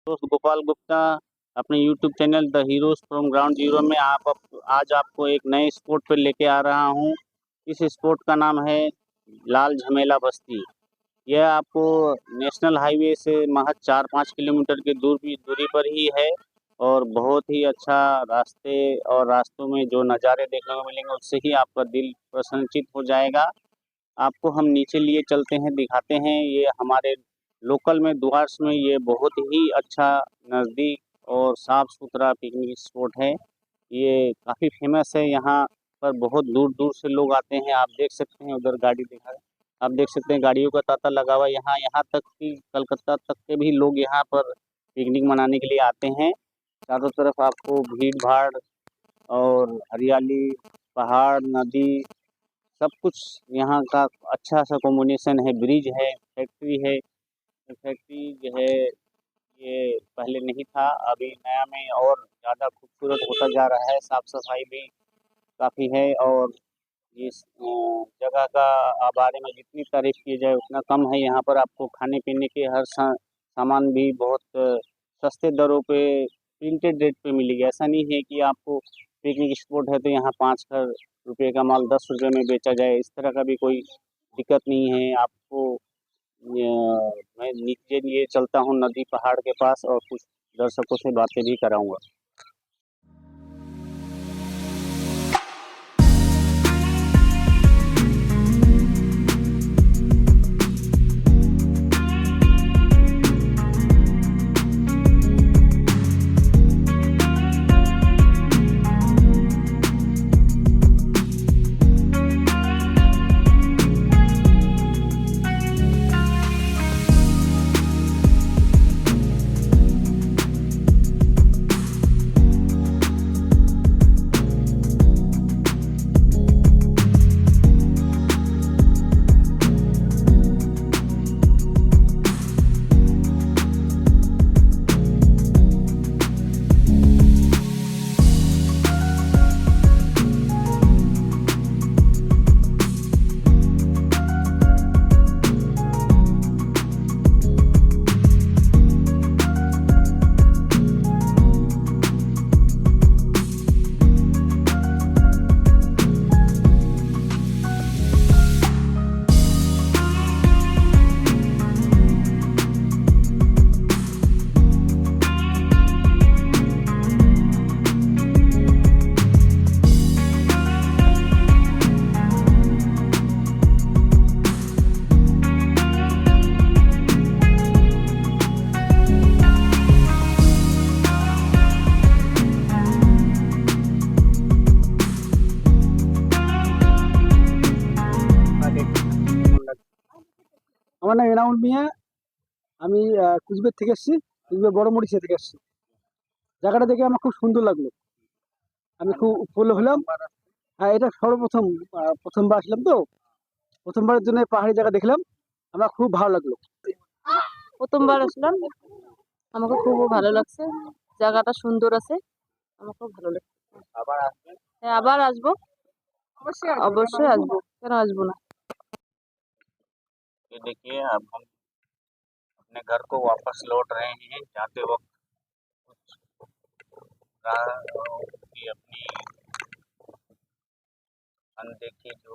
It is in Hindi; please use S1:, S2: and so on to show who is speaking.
S1: दोस्त गोपाल गुप्ता अपने YouTube channel the heroes from ground zero में आज आपको एक नए स्पॉट पर लेके आ रहा हूँ। इस स्पॉट का नाम है लाल झमेला बस्ती। यह आपको नेशनल हाईवे से महज 4-5 किलोमीटर की दूरी पर ही है और बहुत ही अच्छा रास्ते और रास्तों में जो नज़ारे देखने को मिलेंगे उससे ही आपका दिल प्रसन्नचित हो जाएगा। आपको हम नीचे लिए चलते हैं, दिखाते हैं। ये हमारे लोकल में डुअर्स में ये बहुत ही अच्छा नज़दीक और साफ़ सुथरा पिकनिक स्पॉट है। ये काफ़ी फेमस है, यहाँ पर बहुत दूर-दूर से लोग आते हैं। आप देख सकते हैं उधर गाड़ी दिखा आप देख सकते हैं गाड़ियों का तांता लगा हुआ है। यहाँ यहाँ तक कि कलकत्ता तक के भी लोग यहाँ पर पिकनिक मनाने के लिए आते हैं। चारों तरफ आपको भीड़-भाड़ और हरियाली, पहाड़, नदी सब कुछ यहाँ का अच्छा सा कॉम्बिनेशन है। ब्रिज है, फैक्ट्री है। फैक्ट्री जो है ये पहले नहीं था, अभी नया में और ज़्यादा खूबसूरत होता जा रहा है। साफ-सफाई भी काफ़ी है और इस जगह का बारे में जितनी तारीफ़ की जाए उतना कम है। यहाँ पर आपको खाने-पीने के हर सामान भी बहुत सस्ते दरों पे लिमिटेड रेट पे मिलेगी। ऐसा नहीं है कि आपको पिकनिक स्पॉट है तो यहाँ 5 रुपये का माल 10 रुपये में बेचा जाए, इस तरह का भी कोई दिक्कत नहीं है। आपको मैं नीचे लिए चलता हूँ नदी पहाड़ के पास और कुछ दर्शकों से बातें भी कराऊँगा।
S2: আমার নাম এনামুল মিয়া। আমি কুচবিহার থেকে এসেছি, কুচবিহার বড়মরিচা থেকে এসেছি। জায়গাটা দেখে আমার খুব সুন্দর লাগলো, আমি খুব উৎফুল্ল হলাম। হ্যাঁ, এটা সর্বপ্রথম প্রথমবার আসলাম তো, প্রথমবারের জন্য পাহাড়ি জায়গা দেখলাম, আমার খুব ভালো লাগলো।
S3: প্রথমবার আসলাম, আমাকে খুব ভালো লাগছে। জায়গাটা সুন্দর আছে, আমার খুব ভালো লাগছে। হ্যাঁ, আবার আসবো, অবশ্যই আসবো, কেন আসবো ना।
S1: ये देखिए अब हम अपने घर को वापस लौट रहे हैं। जाते वक्त की अपनी अनदेखी जो